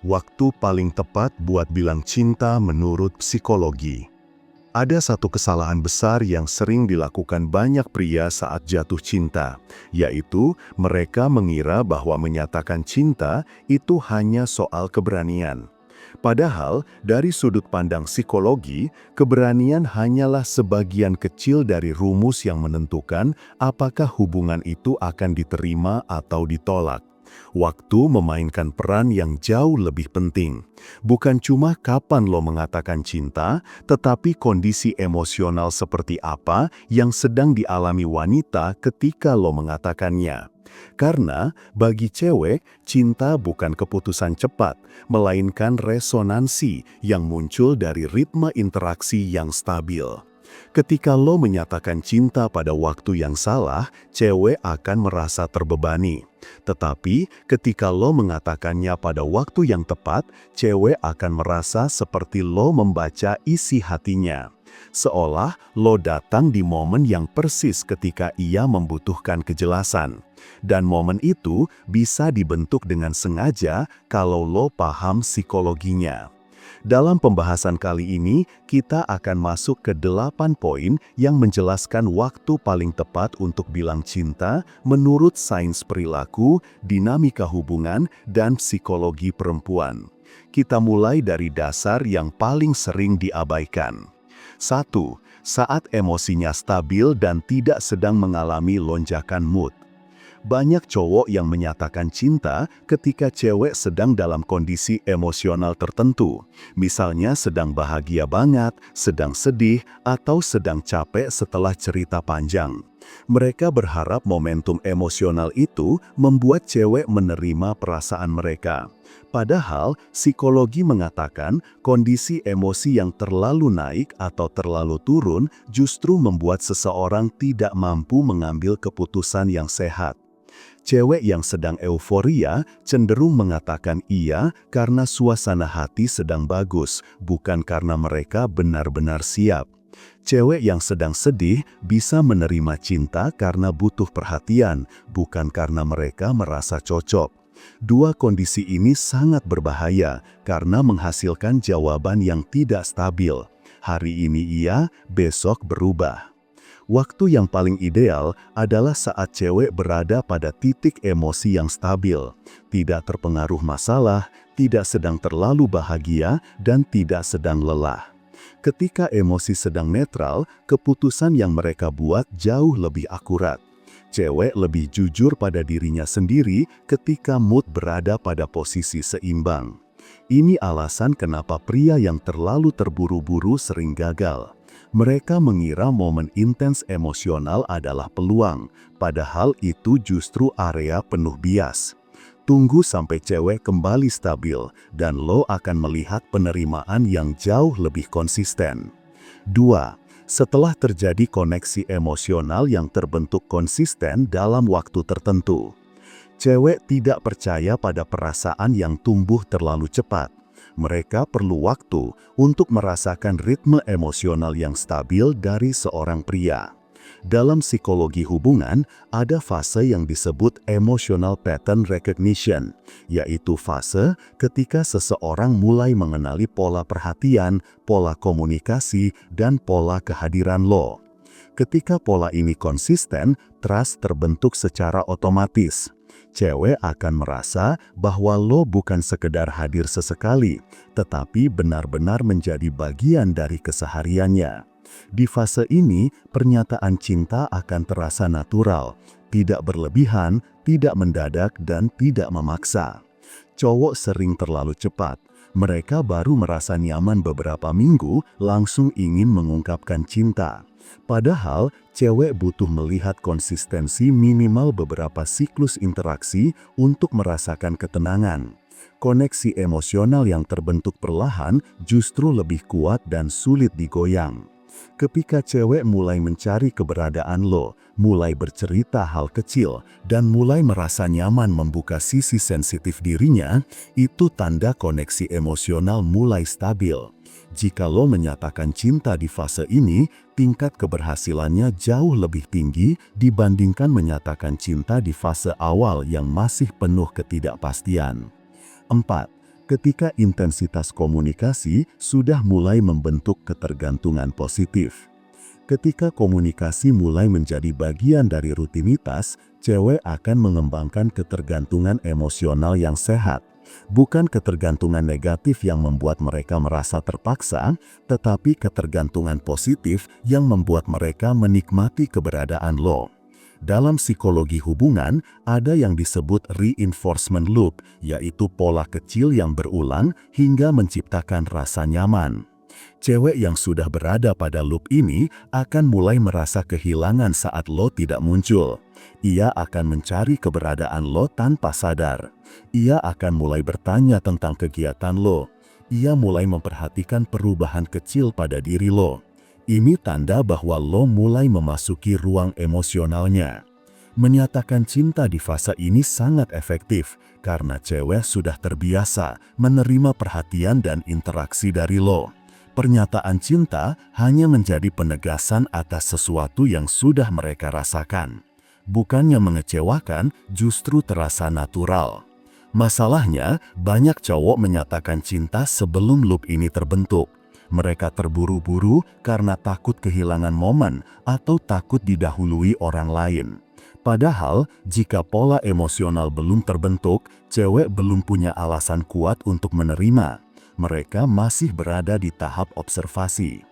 Waktu paling tepat buat bilang cinta menurut psikologi. Ada satu kesalahan besar yang sering dilakukan banyak pria saat jatuh cinta, yaitu mereka mengira bahwa menyatakan cinta itu hanya soal keberanian. Padahal, dari sudut pandang psikologi, keberanian hanyalah sebagian kecil dari rumus yang menentukan apakah hubungan itu akan diterima atau ditolak. Waktu memainkan peran yang jauh lebih penting. Bukan cuma kapan lo mengatakan cinta, tetapi kondisi emosional seperti apa yang sedang dialami wanita ketika lo mengatakannya. Karena bagi cewek, cinta bukan keputusan cepat, melainkan resonansi yang muncul dari ritme interaksi yang stabil. Ketika lo menyatakan cinta pada waktu yang salah, cewek akan merasa terbebani. Tetapi ketika lo mengatakannya pada waktu yang tepat, cewek akan merasa seperti lo membaca isi hatinya. Seolah lo datang di momen yang persis ketika ia membutuhkan kejelasan. Dan momen itu bisa dibentuk dengan sengaja kalau lo paham psikologinya. Dalam pembahasan kali ini, kita akan masuk ke 8 poin yang menjelaskan waktu paling tepat untuk bilang cinta menurut sains perilaku, dinamika hubungan, dan psikologi perempuan. Kita mulai dari dasar yang paling sering diabaikan. 1. Saat emosinya stabil dan tidak sedang mengalami lonjakan mood. Banyak cowok yang menyatakan cinta ketika cewek sedang dalam kondisi emosional tertentu. Misalnya sedang bahagia banget, sedang sedih, atau sedang capek setelah cerita panjang. Mereka berharap momentum emosional itu membuat cewek menerima perasaan mereka. Padahal, psikologi mengatakan kondisi emosi yang terlalu naik atau terlalu turun justru membuat seseorang tidak mampu mengambil keputusan yang sehat. Cewek yang sedang euforia cenderung mengatakan iya karena suasana hati sedang bagus, bukan karena mereka benar-benar siap. Cewek yang sedang sedih bisa menerima cinta karena butuh perhatian, bukan karena mereka merasa cocok. Dua kondisi ini sangat berbahaya karena menghasilkan jawaban yang tidak stabil. Hari ini iya, besok berubah. Waktu yang paling ideal adalah saat cewek berada pada titik emosi yang stabil, tidak terpengaruh masalah, tidak sedang terlalu bahagia, dan tidak sedang lelah. Ketika emosi sedang netral, keputusan yang mereka buat jauh lebih akurat. Cewek lebih jujur pada dirinya sendiri ketika mood berada pada posisi seimbang. Ini alasan kenapa pria yang terlalu terburu-buru sering gagal. Mereka mengira momen intens emosional adalah peluang, padahal itu justru area penuh bias. Tunggu sampai cewek kembali stabil, dan lo akan melihat penerimaan yang jauh lebih konsisten. 2. Setelah terjadi koneksi emosional yang terbentuk konsisten dalam waktu tertentu. Cewek tidak percaya pada perasaan yang tumbuh terlalu cepat. Mereka perlu waktu untuk merasakan ritme emosional yang stabil dari seorang pria. Dalam psikologi hubungan, ada fase yang disebut emotional pattern recognition, yaitu fase ketika seseorang mulai mengenali pola perhatian, pola komunikasi, dan pola kehadiran lo. Ketika pola ini konsisten, trust terbentuk secara otomatis. Cewek akan merasa bahwa lo bukan sekedar hadir sesekali, tetapi benar-benar menjadi bagian dari kesehariannya. Di fase ini, pernyataan cinta akan terasa natural, tidak berlebihan, tidak mendadak, dan tidak memaksa. Cowok sering terlalu cepat. Mereka baru merasa nyaman beberapa minggu, langsung ingin mengungkapkan cinta. Padahal, cewek butuh melihat konsistensi minimal beberapa siklus interaksi untuk merasakan ketenangan. Koneksi emosional yang terbentuk perlahan justru lebih kuat dan sulit digoyang. Ketika cewek mulai mencari keberadaan lo, mulai bercerita hal kecil, dan mulai merasa nyaman membuka sisi sensitif dirinya, itu tanda koneksi emosional mulai stabil. Jika lo menyatakan cinta di fase ini, tingkat keberhasilannya jauh lebih tinggi dibandingkan menyatakan cinta di fase awal yang masih penuh ketidakpastian. 4. ketika intensitas komunikasi sudah mulai membentuk ketergantungan positif. Ketika komunikasi mulai menjadi bagian dari rutinitas, cewek akan mengembangkan ketergantungan emosional yang sehat. Bukan ketergantungan negatif yang membuat mereka merasa terpaksa, tetapi ketergantungan positif yang membuat mereka menikmati keberadaan lo. Dalam psikologi hubungan, ada yang disebut reinforcement loop, yaitu pola kecil yang berulang hingga menciptakan rasa nyaman. Cewek yang sudah berada pada loop ini akan mulai merasa kehilangan saat lo tidak muncul. Ia akan mencari keberadaan lo tanpa sadar. Ia akan mulai bertanya tentang kegiatan lo. Ia mulai memperhatikan perubahan kecil pada diri lo. Ini tanda bahwa lo mulai memasuki ruang emosionalnya. Menyatakan cinta di fase ini sangat efektif karena cewek sudah terbiasa menerima perhatian dan interaksi dari lo. Pernyataan cinta hanya menjadi penegasan atas sesuatu yang sudah mereka rasakan. Bukannya mengecewakan, justru terasa natural. Masalahnya, banyak cowok menyatakan cinta sebelum loop ini terbentuk. Mereka terburu-buru karena takut kehilangan momen atau takut didahului orang lain. Padahal, jika pola emosional belum terbentuk, cewek belum punya alasan kuat untuk menerima. Mereka masih berada di tahap observasi.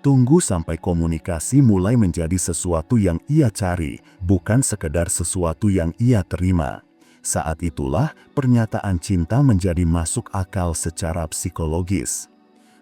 Tunggu sampai komunikasi mulai menjadi sesuatu yang ia cari, bukan sekedar sesuatu yang ia terima. Saat itulah pernyataan cinta menjadi masuk akal secara psikologis.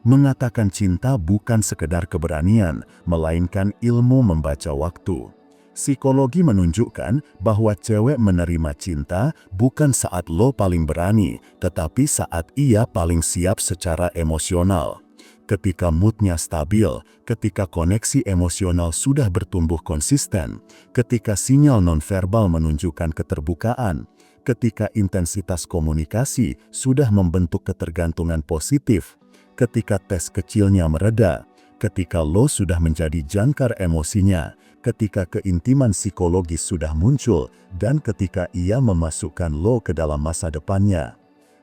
Mengatakan cinta bukan sekedar keberanian, melainkan ilmu membaca waktu. Psikologi menunjukkan bahwa cewek menerima cinta bukan saat lo paling berani, tetapi saat ia paling siap secara emosional. Ketika moodnya stabil, ketika koneksi emosional sudah bertumbuh konsisten, ketika sinyal nonverbal menunjukkan keterbukaan, ketika intensitas komunikasi sudah membentuk ketergantungan positif, ketika tes kecilnya mereda, ketika lo sudah menjadi jangkar emosinya, ketika keintiman psikologis sudah muncul, dan ketika ia memasukkan lo ke dalam masa depannya.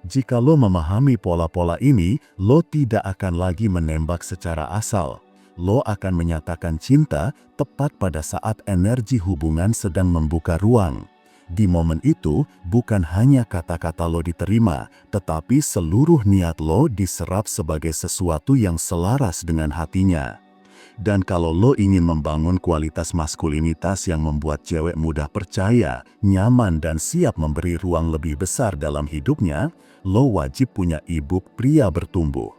Jika lo memahami pola-pola ini, lo tidak akan lagi menembak secara asal. Lo akan menyatakan cinta tepat pada saat energi hubungan sedang membuka ruang. Di momen itu, bukan hanya kata-kata lo diterima, tetapi seluruh niat lo diserap sebagai sesuatu yang selaras dengan hatinya. Dan kalau lo ingin membangun kualitas maskulinitas yang membuat cewek mudah percaya, nyaman dan siap memberi ruang lebih besar dalam hidupnya, lo wajib punya e-book Pria Bertumbuh.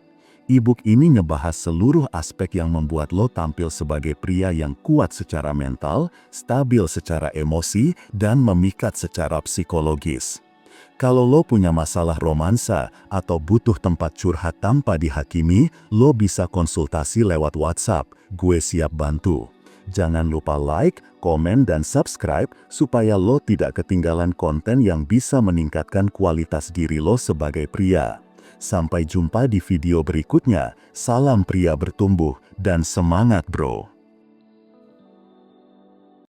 E-book ini ngebahas seluruh aspek yang membuat lo tampil sebagai pria yang kuat secara mental, stabil secara emosi, dan memikat secara psikologis. Kalau lo punya masalah romansa atau butuh tempat curhat tanpa dihakimi, lo bisa konsultasi lewat WhatsApp. Gue siap bantu. Jangan lupa like, komen, dan subscribe supaya lo tidak ketinggalan konten yang bisa meningkatkan kualitas diri lo sebagai pria. Sampai jumpa di video berikutnya. Salam pria bertumbuh dan semangat bro.